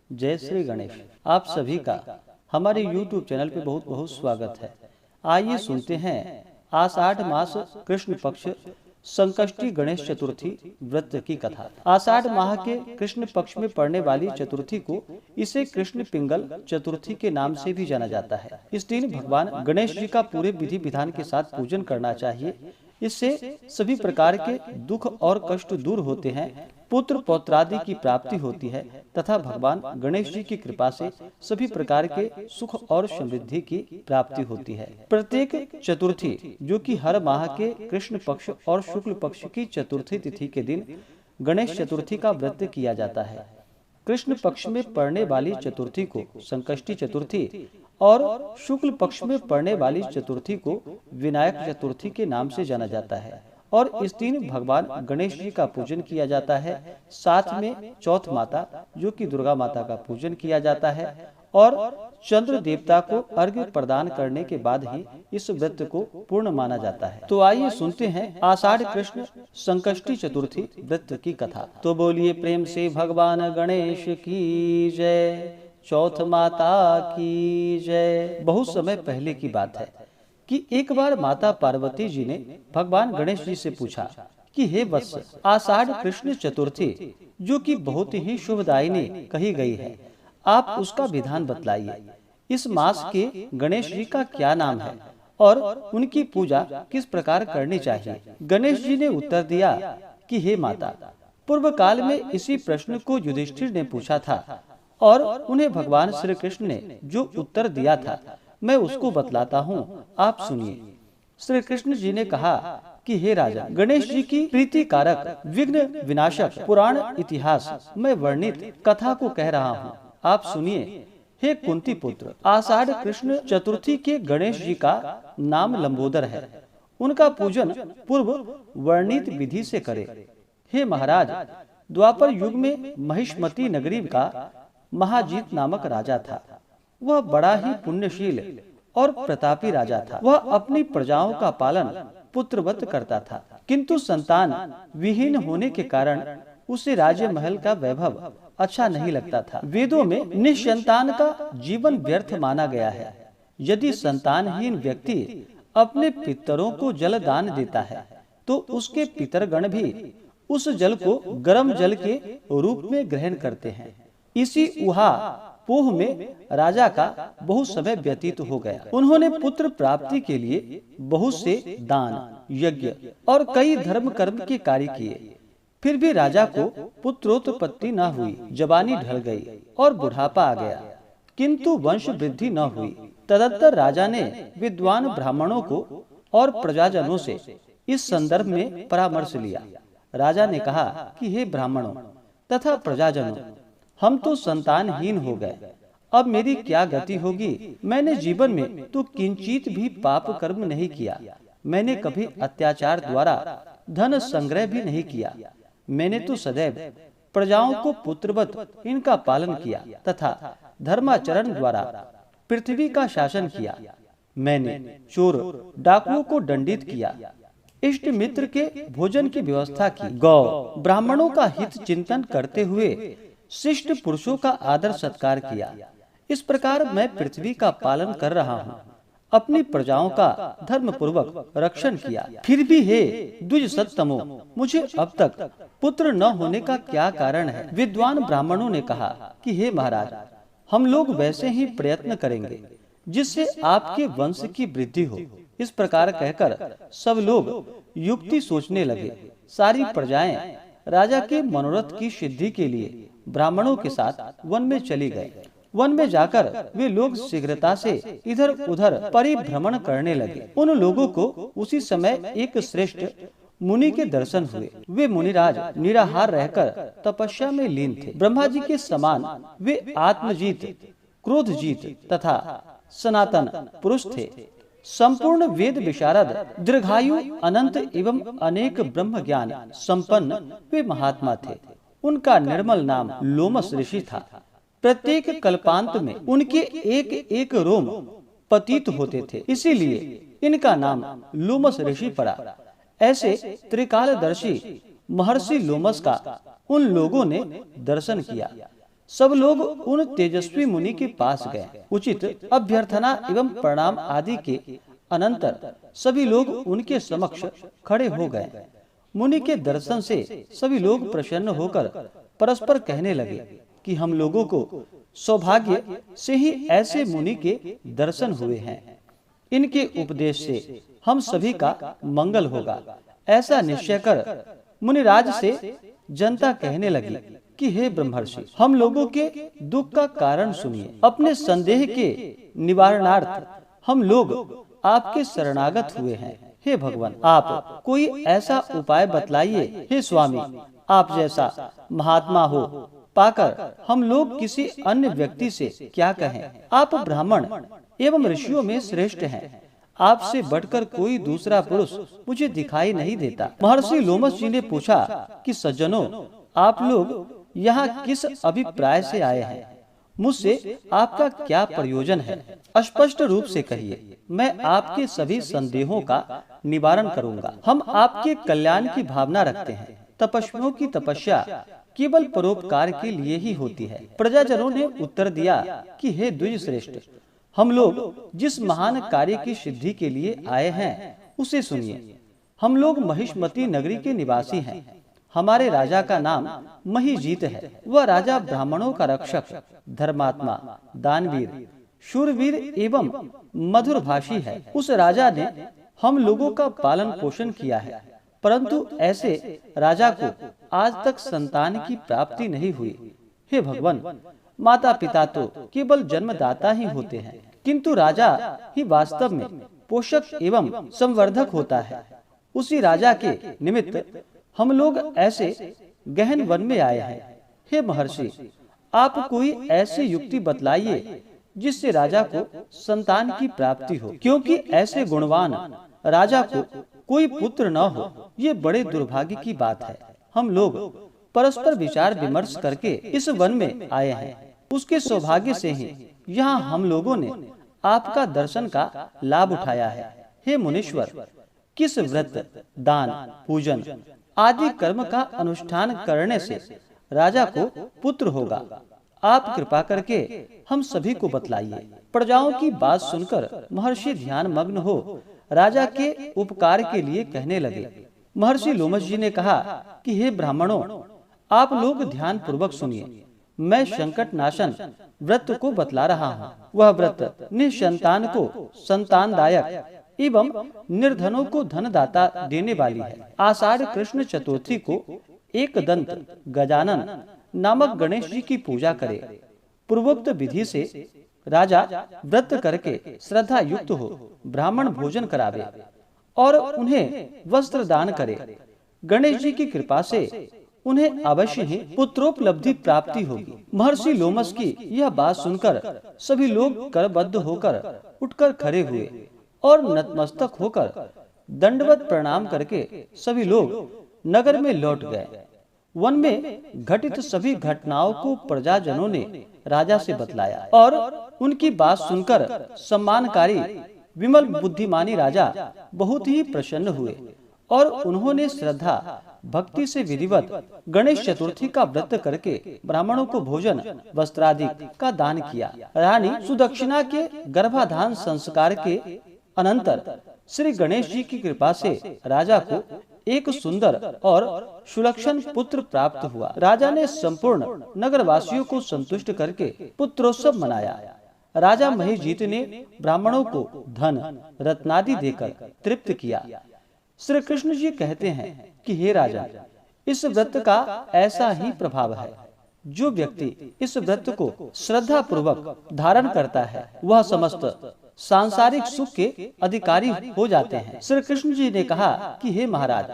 जय श्री गणेश। आप सभी का हमारे YouTube चैनल पे बहुत बहुत स्वागत है। आइए सुनते हैं आषाढ़ मास कृष्ण पक्ष संकष्टी गणेश चतुर्थी व्रत की कथा। आषाढ़ माह के कृष्ण पक्ष में पड़ने वाली चतुर्थी को इसे कृष्ण पिंगल चतुर्थी के नाम से भी जाना जाता है। इस दिन भगवान गणेश जी का पूरे विधि विधान के साथ पूजन करना चाहिए। इससे सभी प्रकार के दुख और कष्ट दूर होते हैं, पुत्र पौत्रादि की प्राप्ति होती है तथा भगवान गणेश जी की कृपा से सभी प्रकार के सुख और समृद्धि की प्राप्ति होती है। प्रत्येक चतुर्थी जो कि हर माह के कृष्ण पक्ष और शुक्ल पक्ष की चतुर्थी तिथि के दिन गणेश चतुर्थी का व्रत किया जाता है। कृष्ण पक्ष में पड़ने वाली चतुर्थी को संकष्टी चतुर्थी और शुक्ल पक्ष में पड़ने वाली चतुर्थी को विनायक चतुर्थी के नाम से जाना जाता है और इस दिन भगवान गणेश जी का पूजन किया जाता है। साथ में चौथ माता जो कि दुर्गा माता का पूजन किया जाता है और चंद्र देवता को अर्घ्य प्रदान करने के बाद ही इस व्रत को पूर्ण माना जाता है। तो आइए सुनते हैं आषाढ़ कृष्ण संकष्टी चतुर्थी व्रत की कथा। तो बोलिए प्रेम से भगवान गणेश की जय, चौथ माता की जय। बहुत समय पहले की बात है कि एक बार माता पार्वती जी ने भगवान गणेश जी से पूछा कि हे वत्स, आषाढ़ कृष्ण चतुर्थी जो कि बहुत ही शुभदायिनी कही गई है, आप उसका विधान बतलाइए। इस मास के गणेश जी का क्या नाम है और उनकी पूजा किस प्रकार करनी चाहिए। गणेश जी ने उत्तर दिया कि हे माता, पूर्व काल में इसी प्रश्न को युधिष्ठिर ने पूछा था और उन्हें भगवान श्री कृष्ण ने जो उत्तर दिया था मैं उसको बतलाता हूँ, आप सुनिए। श्री कृष्ण जी ने कहा कि हे राजा, गणेश जी की प्रीति कारक विघ्न विनाशक पुराण इतिहास में वर्णित कथा को कह रहा हूँ, आप सुनिए। हे कुंती पुत्र, आषाढ़ कृष्ण चतुर्थी के गणेश जी का नाम लंबोदर है। उनका पूजन पूर्व वर्णित विधि से करे। हे महाराज, द्वापर युग में महिष्मती नगरी का महाजीत नामक राजा था। वह बड़ा ही पुण्यशील और प्रतापी राजा था। वह अपनी प्रजाओं का पालन पुत्रवत करता था, किंतु संतान विहीन होने के कारण उसे राज्य महल का वैभव अच्छा नहीं लगता था। वेदों में निसंतान का जीवन व्यर्थ माना गया है। यदि संतानहीन व्यक्ति अपने पितरों को जल दान देता है तो उसके पितरगण भी उस जल को गर्म जल के रूप में ग्रहण करते हैं। इसी उहा पोह में राजा का बहुत समय व्यतीत हो गया। उन्होंने पुत्र प्राप्ति के लिए बहुत से दान, यज्ञ और कई धर्म कर्म के कार्य किए, फिर भी राजा को पुत्रोत्पत्ति न हुई। जवानी ढल गई और बुढ़ापा आ गया, किंतु वंश वृद्धि न हुई। तदंतर राजा ने विद्वान ब्राह्मणों को और प्रजाजनों से इस संदर्भ में परामर्श लिया। राजा ने कहा कि हे ब्राह्मणों तथा प्रजाजनों, हम तो संतानहीन हो गए, अब मेरी क्या गति होगी। मैंने जीवन में तो किंचित भी पाप कर्म नहीं किया। मैंने कभी अत्याचार द्वारा धन संग्रह भी नहीं किया। मैंने तो सदैव प्रजाओं को पुत्रवत इनका पालन किया तथा धर्माचरण द्वारा पृथ्वी का शासन किया। मैंने चोर डाकुओं को दंडित किया, इष्ट मित्र के भोजन की व्यवस्था की, गौ ब्राह्मणों का हित चिंतन करते हुए शिष्ट पुरुषों का आदर सत्कार किया। इस प्रकार मैं पृथ्वी का पालन कर रहा हूँ, अपनी प्रजाओं का धर्म पूर्वक रक्षण किया। फिर भी हे द्विज सत्तमो, मुझे अब तक पुत्र न होने का क्या कारण है। विद्वान ब्राह्मणों ने कहा कि हे महाराज, हम लोग वैसे ही प्रयत्न करेंगे जिससे आपके वंश की वृद्धि हो। इस प्रकार कहकर सब लोग युक्ति सोचने लगे। सारी प्रजाएं राजा के मनोरथ की सिद्धि के लिए ब्राह्मणों के साथ वन में चली गए। वन में जाकर वे लोग शीघ्रता से इधर उधर परिभ्रमण करने लगे। उन लोगों को उसी समय एक श्रेष्ठ मुनि के दर्शन हुए। वे मुनिराज निराहार रहकर तपस्या में लीन थे। ब्रह्मा जी के समान वे आत्मजीत, क्रोधजीत तथा सनातन पुरुष थे। संपूर्ण वेद विशारद, दीर्घायु, अनंत एवं अनेक ब्रह्म ज्ञान संपन्न वे महात्मा थे। उनका निर्मल नाम लोमस ऋषि था। प्रत्येक कल्पांत में उनके एक एक रोम पतित होते थे, इसीलिए इनका नाम लोमस ऋषि पड़ा। ऐसे त्रिकालदर्शी महर्षि लोमस का उन लोगों ने दर्शन किया। सब लोग उन तेजस्वी मुनि के पास गए। उचित अभ्यर्थना एवं प्रणाम आदि के अनंतर सभी लोग उनके समक्ष खड़े हो गए। मुनि के दर्शन से सभी लोग प्रसन्न होकर परस्पर कहने लगे कि हम लोगों को सौभाग्य से ही ऐसे मुनि के दर्शन हुए हैं। इनके उपदेश से हम सभी का मंगल होगा। ऐसा निश्चय कर मुनिराज से जनता कहने लगी कि हे ब्रह्मर्षि, हम लोगों के दुख का कारण सुनिए। अपने संदेह के निवारणार्थ हम लोग आपके शरणागत हुए हैं। हे भगवान, आप कोई ऐसा उपाय बतलाइए। हे स्वामी, आप जैसा महात्मा हो पाकर हम लोग किसी अन्य व्यक्ति से क्या कहें। आप ब्राह्मण एवं ऋषियों में श्रेष्ठ हैं। आपसे बढ़कर कोई दूसरा पुरुष मुझे दिखाई नहीं देता। महर्षि लोमस जी ने पूछा कि सज्जनों, आप लोग यहाँ किस अभिप्राय से आए हैं? मुझसे आपका क्या प्रयोजन है? स्पष्ट रूप से कहिए, मैं आपके सभी संदेहों का निवारण करूंगा। हम आपके कल्याण की भावना रखते हैं। तपस्वियों की तपस्या केवल परोपकार के लिए ही होती है। प्रजाजनों ने उत्तर दिया कि हे द्विज श्रेष्ठ, हम लोग जिस महान कार्य की सिद्धि के लिए आए हैं उसे सुनिए। हम लोग महिष्मती नगरी के निवासी हैं। हमारे राजा का नाम महिजीत है। वह राजा ब्राह्मणों का रक्षक, धर्मात्मा, दानवीर, शूरवीर एवं मधुरभाषी है। उस राजा ने हम लोगों का पालन पोषण किया है, परंतु ऐसे राजा को आज तक संतान की प्राप्ति नहीं हुई। हे भगवान, माता पिता तो केवल जन्मदाता ही होते हैं, किंतु राजा ही वास्तव में पोषक एवं संवर्धक होता है। उसी राजा के निमित्त हम लोग ऐसे गहन वन में आए हैं। हे महर्षि, आप कोई ऐसी युक्ति बतलाइए जिससे राजा को संतान की प्राप्ति हो, क्योंकि ऐसे गुणवान राजा को कोई पुत्र न हो, ये बड़े दुर्भाग्य की बात है। हम लोग परस्पर विचार विमर्श करके इस वन में आए हैं। उसके सौभाग्य से ही यहाँ हम लोगों ने आपका दर्शन का लाभ उठाया है। हे मुनीश्वर, किस व्रत, दान, पूजन आदि कर्म का अनुष्ठान करने से राजा को पुत्र होगा? आप कृपा करके हम सभी को बतलाइए। प्रजाओं की बात सुनकर महर्षि ध्यान मग्न हो राजा के उपकार के लिए कहने लगे। महर्षि लोमस जी ने कहा कि हे ब्राह्मणों, आप लोग ध्यान पूर्वक सुनिए। मैं संकट नाशन व्रत को बतला रहा हूँ। वह व्रत निसंतान को संतानदायक एवं निर्धनों को धनदाता देने वाली है। आषाढ़ कृष्ण चतुर्थी को एक दंत गजानन नामक गणेश जी की पूजा करे। पूर्वोक्त विधि से राजा व्रत करके श्रद्धा युक्त हो ब्राह्मण भोजन करावे और उन्हें वस्त्र दान करे। गणेश जी की कृपा से उन्हें अवश्य ही पुत्रोपलब्धि प्राप्ति होगी। महर्षि लोमस की यह बात सुनकर सभी लोग करबद्ध होकर उठकर खड़े हुए और नतमस्तक होकर दंडवत प्रणाम करके सभी लोग नगर में लौट गए। वन में घटित सभी घटनाओं को प्रजाजनों ने राजा से बतलाया और उनकी बात सुनकर सम्मानकारी विमल बुद्धिमानी राजा बहुत ही प्रसन्न हुए और उन्होंने श्रद्धा भक्ति से विधिवत गणेश चतुर्थी का व्रत करके ब्राह्मणों को भोजन वस्त्रादि का दान किया। रानी सुदक्षिणा के गर्भाधान संस्कार के अनंतर श्री गणेश जी की कृपा से राजा को एक सुंदर और सुलक्षण पुत्र प्राप्त हुआ। राजा ने संपूर्ण नगरवासियों को संतुष्ट करके पुत्रोत्सव मनाया। राजा महिजीत ने ब्राह्मणों को धन रत्नादि देकर तृप्त किया। श्री कृष्ण जी कहते हैं कि हे राजा, इस व्रत का ऐसा ही प्रभाव है। जो व्यक्ति इस व्रत को श्रद्धा पूर्वक धारण करता है वह समस्त सांसारिक सुख के अधिकारी हो जाते हैं। श्री कृष्ण जी ने कहा कि हे महाराज,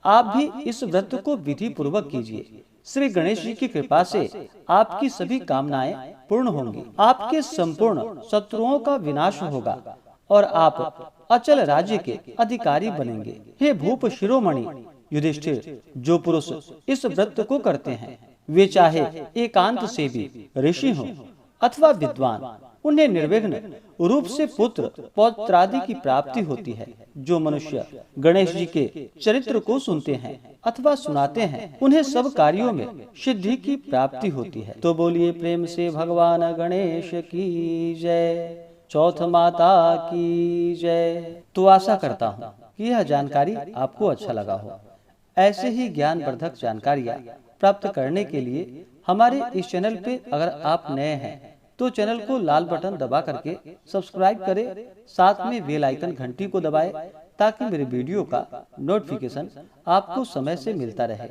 आप भी इस व्रत को विधि पूर्वक कीजिए। श्री गणेश जी की कृपा से आपकी सभी कामनाएं पूर्ण होंगी। आपके संपूर्ण शत्रुओं का विनाश होगा और आप अचल राज्य के अधिकारी बनेंगे। हे भूप शिरोमणि युधिष्ठिर, जो पुरुष इस व्रत को करते हैं वे चाहे एकांत से भी ऋषि हों अथवा विद्वान, उन्हें निर्विघ्न रूप से पुत्र पौत्रादि की प्राप्ति होती है। जो मनुष्य गणेश जी के चरित्र को सुनते हैं अथवा सुनाते हैं, उन्हें सब कार्यों में सिद्धि की प्राप्ति होती है। तो बोलिए प्रेम से भगवान गणेश की जय, चौथ माता की जय। तो आशा करता हूँ कि यह जानकारी आपको अच्छा लगा हो। ऐसे ही ज्ञानवर्धक जानकारियाँ प्राप्त करने के लिए हमारे इस चैनल पे अगर आप नए हैं तो चैनल को लाल बटन दबा करके सब्सक्राइब करें, साथ में बेल आइकन घंटी को दबाएं ताकि मेरे वीडियो का नोटिफिकेशन आपको समय से मिलता रहे।